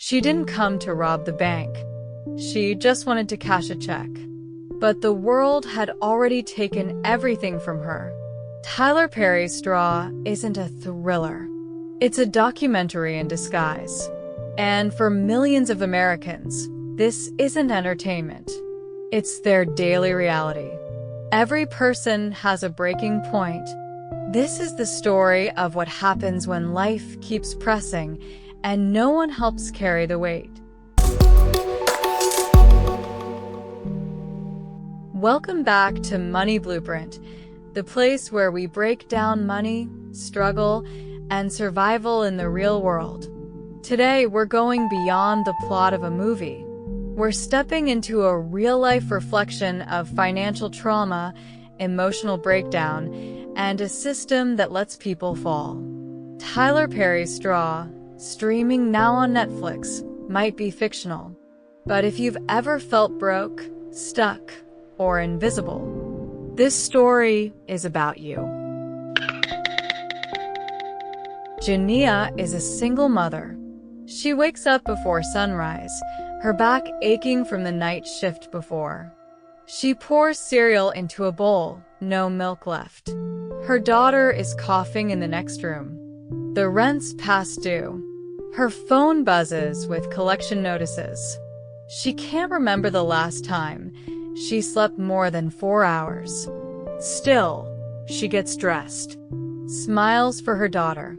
She didn't come to rob the bank. She just wanted to cash a check. But the world had already taken everything from her. Tyler Perry's Straw isn't a thriller. It's a documentary in disguise. And for millions of Americans, this isn't entertainment. It's their daily reality. Every person has a breaking point. This is the story of what happens when life keeps pressing and no one helps carry the weight. Welcome back to Money Blueprint, the place where we break down money, struggle, and survival in the real world. Today, we're going beyond the plot of a movie. We're stepping into a real-life reflection of financial trauma, emotional breakdown, and a system that lets people fall. Tyler Perry's Straw, streaming now on Netflix, might be fictional. But if you've ever felt broke, stuck, or invisible, this story is about you. Jania is a single mother. She wakes up before sunrise, her back aching from the night shift before. She pours cereal into a bowl, no milk left. Her daughter is coughing in the next room. The rent's past due. Her phone buzzes with collection notices. She can't remember the last time she slept more than 4 hours. Still, she gets dressed, smiles for her daughter,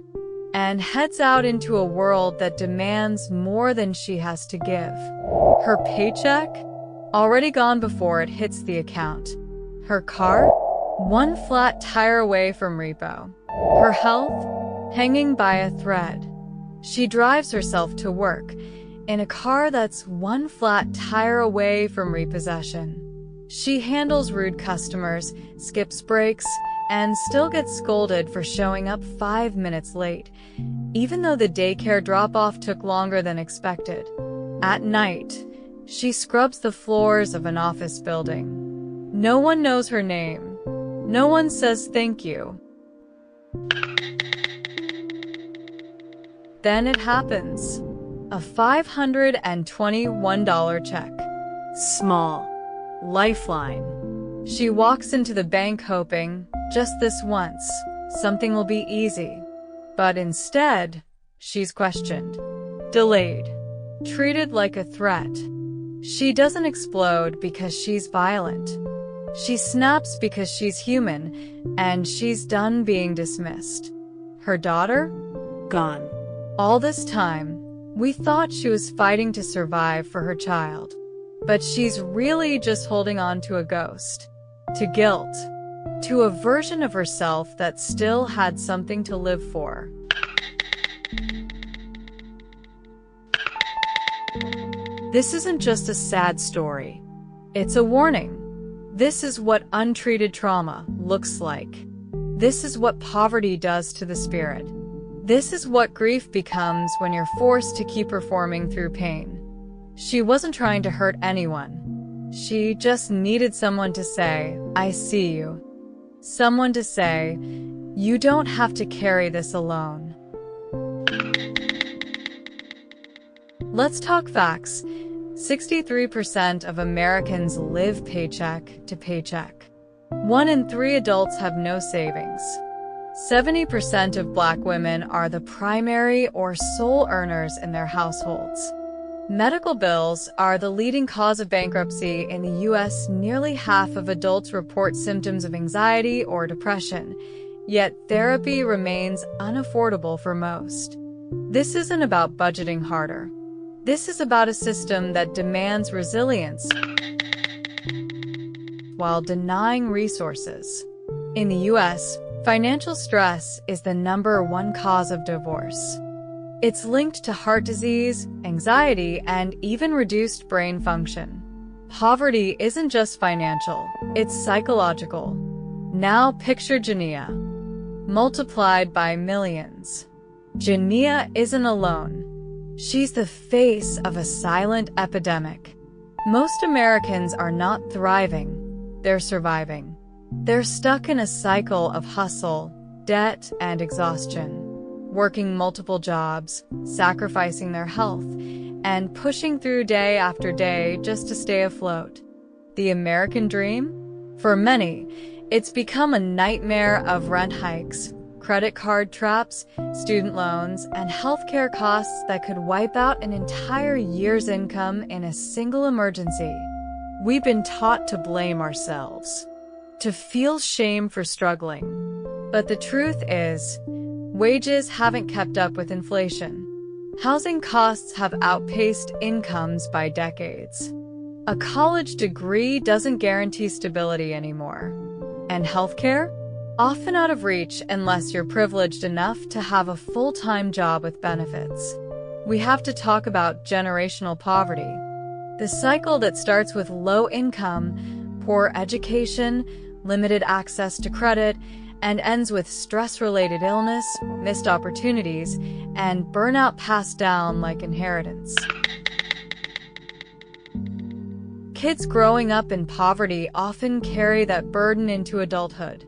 and heads out into a world that demands more than she has to give. Her paycheck? Already gone before it hits the account. Her car? One flat tire away from repo. Her health? Hanging by a thread. She drives herself to work in a car that's one flat tire away from repossession. She handles rude customers, skips breaks, and still gets scolded for showing up 5 minutes late, even though the daycare drop-off took longer than expected. At night, she scrubs the floors of an office building. No one knows her name. No one says thank you. Then it happens. A $521 check. Small. Lifeline. She walks into the bank hoping, just this once, something will be easy. But instead, she's questioned. Delayed. Treated like a threat. She doesn't explode because she's violent. She snaps because she's human, and she's done being dismissed. Her daughter? Gone. All this time, we thought she was fighting to survive for her child. But she's really just holding on to a ghost. To guilt. To a version of herself that still had something to live for. This isn't just a sad story. It's a warning. This is what untreated trauma looks like. This is what poverty does to the spirit. This is what grief becomes when you're forced to keep performing through pain. She wasn't trying to hurt anyone. She just needed someone to say, I see you. Someone to say, you don't have to carry this alone. Let's talk facts. 63% of Americans live paycheck to paycheck. 1 in 3 adults have no savings. 70% of Black women are the primary or sole earners in their households. Medical bills are the leading cause of bankruptcy in the U.S. Nearly half of adults report symptoms of anxiety or depression, yet therapy remains unaffordable for most. This isn't about budgeting harder. This is about a system that demands resilience while denying resources. In the U.S., financial stress is the #1 cause of divorce. It's linked to heart disease, anxiety, and even reduced brain function. Poverty isn't just financial, it's psychological. Now picture Jania, multiplied by millions. Jania isn't alone. She's the face of a silent epidemic. Most Americans are not thriving, they're surviving. They're stuck in a cycle of hustle, debt, and exhaustion. Working multiple jobs, sacrificing their health, and pushing through day after day just to stay afloat. The American dream? For many, it's become a nightmare of rent hikes, credit card traps, student loans, and healthcare costs that could wipe out an entire year's income in a single emergency. We've been taught to blame ourselves, to feel shame for struggling. But the truth is, wages haven't kept up with inflation. Housing costs have outpaced incomes by decades. A college degree doesn't guarantee stability anymore. And healthcare? Often out of reach unless you're privileged enough to have a full-time job with benefits. We have to talk about generational poverty. The cycle that starts with low income, poor education, limited access to credit, and ends with stress-related illness, missed opportunities, and burnout passed down like inheritance. Kids growing up in poverty often carry that burden into adulthood.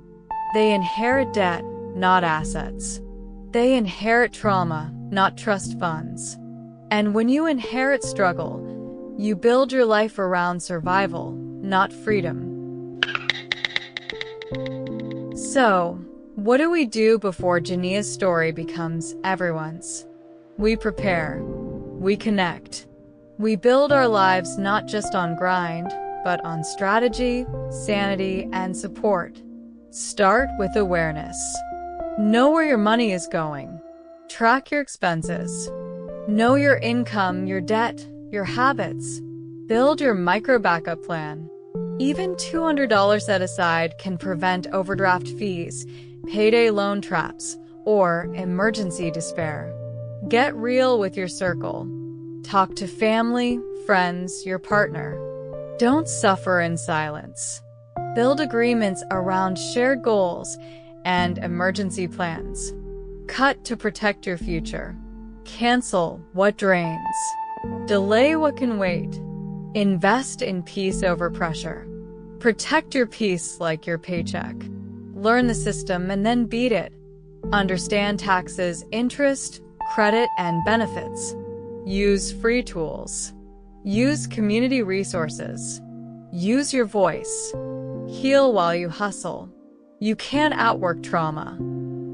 They inherit debt, not assets. They inherit trauma, not trust funds. And when you inherit struggle, you build your life around survival, not freedom. So, what do we do before Jania's story becomes everyone's? We prepare. We connect. We build our lives not just on grind, but on strategy, sanity, and support. Start with awareness. Know where your money is going. Track your expenses. Know your income, your debt, your habits. Build your micro backup plan. Even $200 set aside can prevent overdraft fees, payday loan traps, or emergency despair. Get real with your circle. Talk to family, friends, your partner. Don't suffer in silence. Build agreements around shared goals and emergency plans. Cut to protect your future. Cancel what drains. Delay what can wait. Invest in peace over pressure. Protect your peace like your paycheck. Learn the system and then beat it. Understand taxes, interest, credit, and benefits. Use free tools. Use community resources. Use your voice. Heal while you hustle. You can't outwork trauma.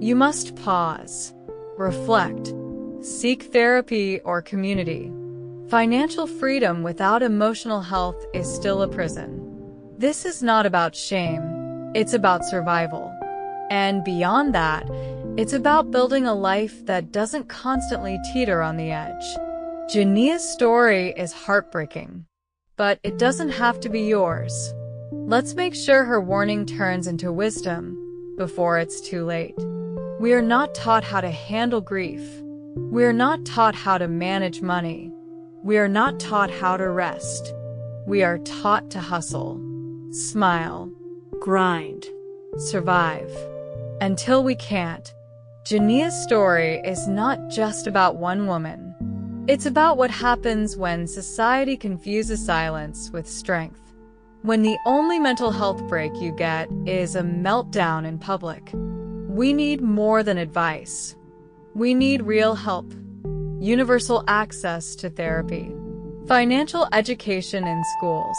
You must pause. Reflect. Seek therapy or community. Financial freedom without emotional health is still a prison. This is not about shame. It's about survival. And beyond that, it's about building a life that doesn't constantly teeter on the edge. Jania's story is heartbreaking, but it doesn't have to be yours. Let's make sure her warning turns into wisdom before it's too late. We are not taught how to handle grief. We are not taught how to manage money. We are not taught how to rest. We are taught to hustle, smile, grind, survive. Until we can't. Jania's story is not just about one woman. It's about what happens when society confuses silence with strength. When the only mental health break you get is a meltdown in public. We need more than advice. We need real help. Universal access to therapy. Financial education in schools.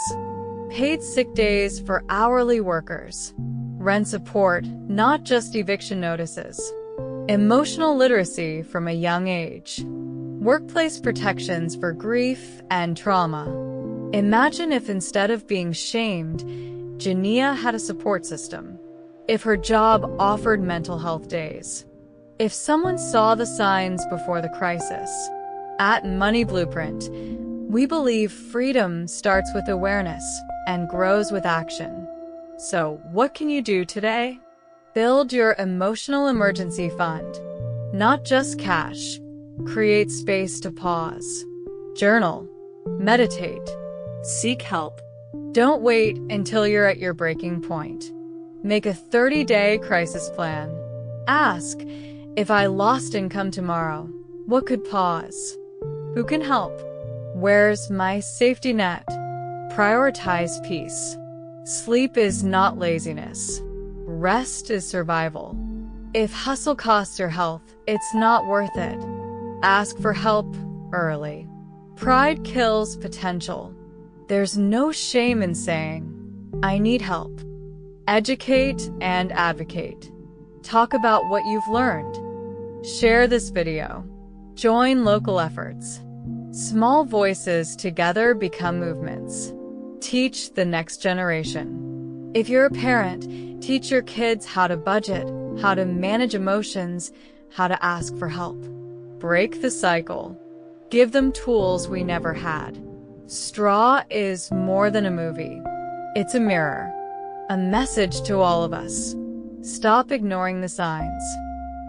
Paid sick days for hourly workers. Rent support, not just eviction notices. Emotional literacy from a young age. Workplace protections for grief and trauma. Imagine if instead of being shamed, Jania had a support system. If her job offered mental health days. If someone saw the signs before the crisis. At Money Blueprint, we believe freedom starts with awareness and grows with action. So, what can you do today? Build your emotional emergency fund. Not just cash. Create space to pause. Journal. Meditate. Seek help. Don't wait until you're at your breaking point. Make a 30-day crisis plan. Ask, if I lost income tomorrow, what could pause? Who can help? Where's my safety net? Prioritize peace. Sleep is not laziness. Rest is survival. If hustle costs your health, it's not worth it. Ask for help early. Pride kills potential. There's no shame in saying, "I need help." Educate and advocate. Talk about what you've learned. Share this video. Join local efforts. Small voices together become movements. Teach the next generation. If you're a parent, teach your kids how to budget, how to manage emotions, how to ask for help. Break the cycle. Give them tools we never had. Straw is more than a movie. It's a mirror. A message to all of us. Stop ignoring the signs.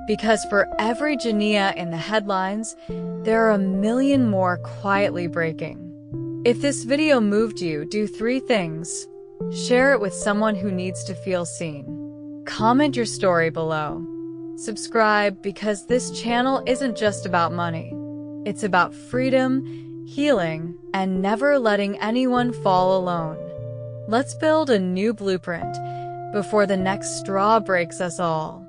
Because for every Jania in the headlines, there are a million more quietly breaking. If this video moved you, do 3 things. Share it with someone who needs to feel seen. Comment your story below. Subscribe, because this channel isn't just about money. It's about freedom, healing, and never letting anyone fall alone. Let's build a new blueprint before the next straw breaks us all.